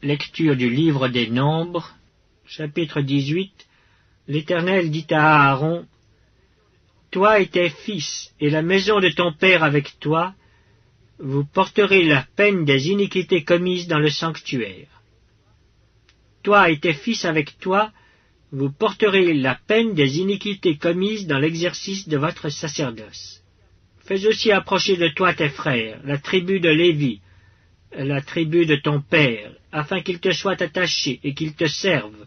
Lecture du livre des Nombres, chapitre 18. L'Éternel dit à Aaron, « Toi et tes fils, et la maison de ton père avec toi, vous porterez la peine des iniquités commises dans le sanctuaire. Toi et tes fils avec toi, vous porterez la peine des iniquités commises dans l'exercice de votre sacerdoce. Fais aussi approcher de toi tes frères, la tribu de Lévi, la tribu de ton père, afin qu'ils te soient attachés et qu'ils te servent.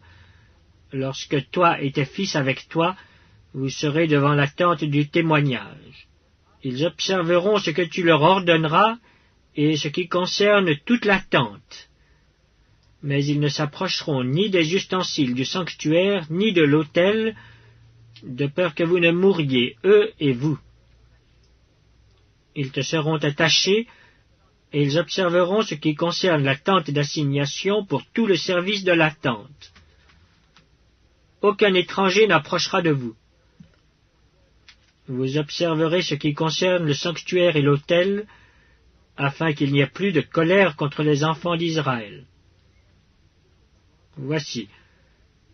Lorsque toi et tes fils avec toi, vous serez devant la tente du témoignage. Ils observeront ce que tu leur ordonneras et ce qui concerne toute la tente. Mais ils ne s'approcheront ni des ustensiles du sanctuaire, ni de l'autel, de peur que vous ne mouriez, eux et vous. Ils te seront attachés, et ils observeront ce qui concerne la tente d'assignation pour tout le service de la tente. Aucun étranger n'approchera de vous. Vous observerez ce qui concerne le sanctuaire et l'autel, afin qu'il n'y ait plus de colère contre les enfants d'Israël. Voici,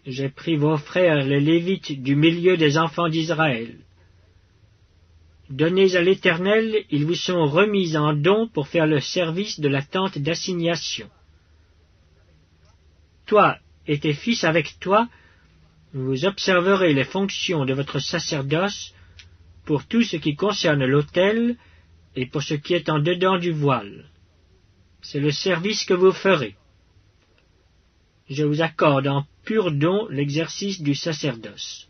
j'ai pris vos frères les Lévites du milieu des enfants d'Israël. Donnés à l'Éternel, ils vous sont remis en don pour faire le service de la tente d'assignation. Toi et tes fils avec toi, vous observerez les fonctions de votre sacerdoce pour tout ce qui concerne l'autel et pour ce qui est en dedans du voile. C'est le service que vous ferez. Je vous accorde en pur don l'exercice du sacerdoce.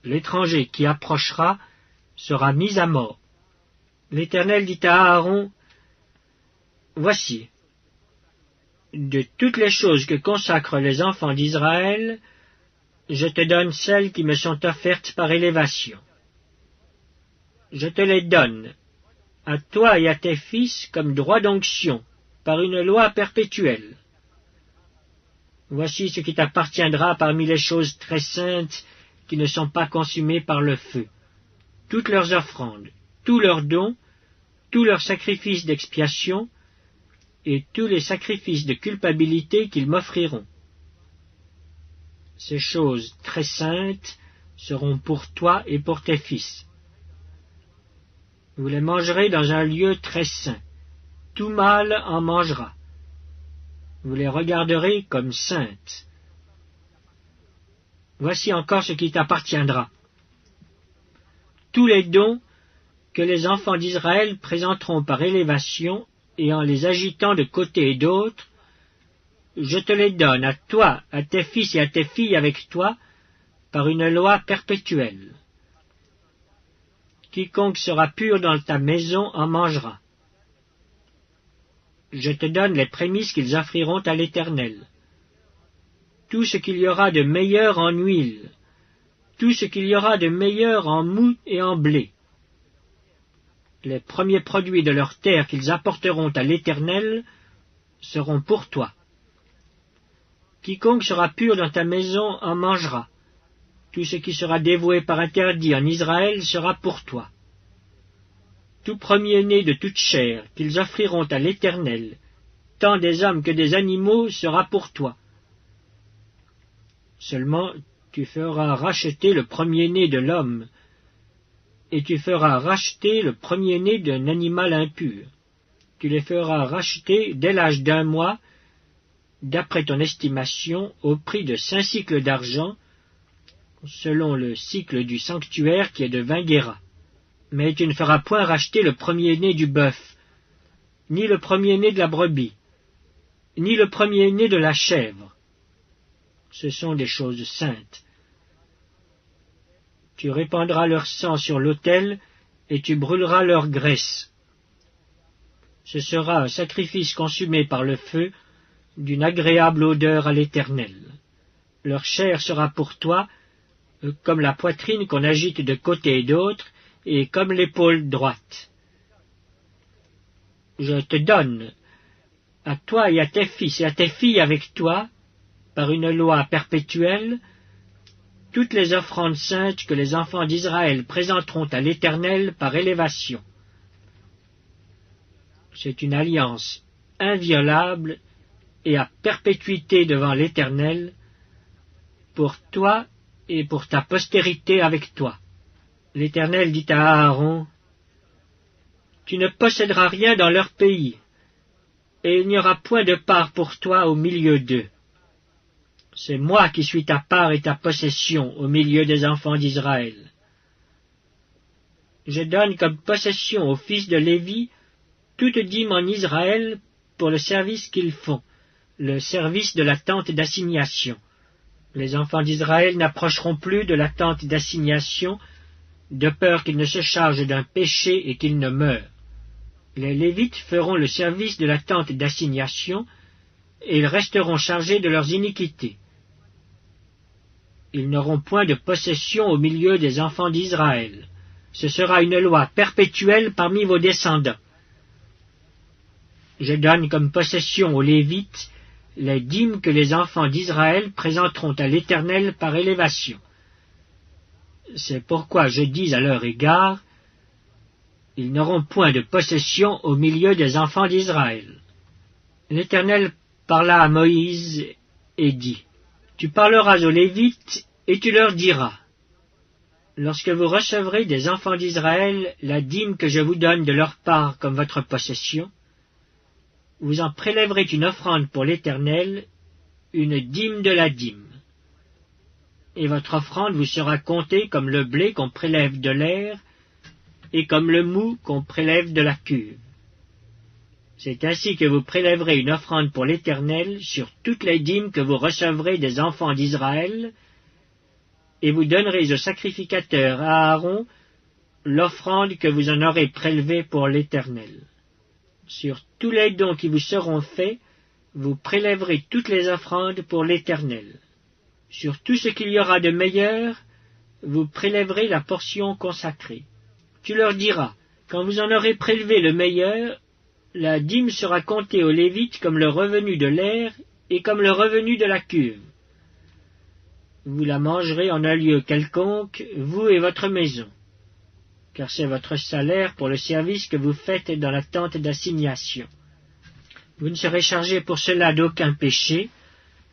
L'étranger qui approchera sera mis à mort. L'Éternel dit à Aaron, « Voici, de toutes les choses que consacrent les enfants d'Israël, je te donne celles qui me sont offertes par élévation. Je te les donne, à toi et à tes fils, comme droit d'onction, par une loi perpétuelle. Voici ce qui t'appartiendra parmi les choses très saintes qui ne sont pas consumées par le feu. Toutes leurs offrandes, tous leurs dons, tous leurs sacrifices d'expiation, et tous les sacrifices de culpabilité qu'ils m'offriront. Ces choses très saintes seront pour toi et pour tes fils. Vous les mangerez dans un lieu très saint. Tout mâle en mangera. Vous les regarderez comme saintes. Voici encore ce qui t'appartiendra. Tous les dons que les enfants d'Israël présenteront par élévation et en les agitant de côté et d'autre, je te les donne à toi, à tes fils et à tes filles avec toi, par une loi perpétuelle. Quiconque sera pur dans ta maison en mangera. Je te donne les prémices qu'ils offriront à l'Éternel. Tout ce qu'il y aura de meilleur en huile, tout ce qu'il y aura de meilleur en moût et en blé. Les premiers produits de leur terre qu'ils apporteront à l'Éternel seront pour toi. Quiconque sera pur dans ta maison en mangera. Tout ce qui sera dévoué par interdit en Israël sera pour toi. Tout premier-né de toute chair qu'ils offriront à l'Éternel, tant des hommes que des animaux, sera pour toi. Seulement, tu feras racheter le premier-né de l'homme, et tu feras racheter le premier-né d'un animal impur. Tu les feras racheter dès l'âge d'1 mois, d'après ton estimation, au prix de 5 cycles d'argent, selon le cycle du sanctuaire qui est de 20 guéras. Mais tu ne feras point racheter le premier-né du bœuf, ni le premier-né de la brebis, ni le premier-né de la chèvre. Ce sont des choses saintes. Tu répandras leur sang sur l'autel, et tu brûleras leur graisse. Ce sera un sacrifice consumé par le feu, d'une agréable odeur à l'Éternel. Leur chair sera pour toi, comme la poitrine qu'on agite de côté et d'autre, et comme l'épaule droite. Je te donne, à toi et à tes fils et à tes filles avec toi, par une loi perpétuelle, toutes les offrandes saintes que les enfants d'Israël présenteront à l'Éternel par élévation. C'est une alliance inviolable et à perpétuité devant l'Éternel, pour toi et pour ta postérité avec toi. L'Éternel dit à Aaron, tu ne posséderas rien dans leur pays, et il n'y aura point de part pour toi au milieu d'eux. C'est moi qui suis ta part et ta possession au milieu des enfants d'Israël. Je donne comme possession aux fils de Lévi toute dîme en Israël pour le service qu'ils font, le service de la tente d'assignation. Les enfants d'Israël n'approcheront plus de la tente d'assignation, de peur qu'ils ne se chargent d'un péché et qu'ils ne meurent. Les Lévites feront le service de la tente d'assignation, et ils resteront chargés de leurs iniquités. Ils n'auront point de possession au milieu des enfants d'Israël. Ce sera une loi perpétuelle parmi vos descendants. Je donne comme possession aux Lévites les dîmes que les enfants d'Israël présenteront à l'Éternel par élévation. C'est pourquoi je dis à leur égard, ils n'auront point de possession au milieu des enfants d'Israël. L'Éternel parla à Moïse et dit, tu parleras aux Lévites et tu leur diras, lorsque vous recevrez des enfants d'Israël la dîme que je vous donne de leur part comme votre possession, vous en prélèverez une offrande pour l'Éternel, une dîme de la dîme. Et votre offrande vous sera comptée comme le blé qu'on prélève de l'aire, et comme le mou qu'on prélève de la cuve. C'est ainsi que vous prélèverez une offrande pour l'Éternel sur toutes les dîmes que vous recevrez des enfants d'Israël, et vous donnerez au sacrificateur Aaron l'offrande que vous en aurez prélevée pour l'Éternel. Sur tous les dons qui vous seront faits, vous prélèverez toutes les offrandes pour l'Éternel. Sur tout ce qu'il y aura de meilleur, vous prélèverez la portion consacrée. Tu leur diras, quand vous en aurez prélevé le meilleur, la dîme sera comptée aux Lévites comme le revenu de l'aire et comme le revenu de la cuve. Vous la mangerez en un lieu quelconque, vous et votre maison, car c'est votre salaire pour le service que vous faites dans la tente d'assignation. Vous ne serez chargé pour cela d'aucun péché.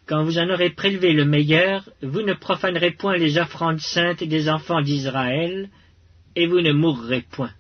Quand vous en aurez prélevé le meilleur, vous ne profanerez point les offrandes saintes des enfants d'Israël, et vous ne mourrez point.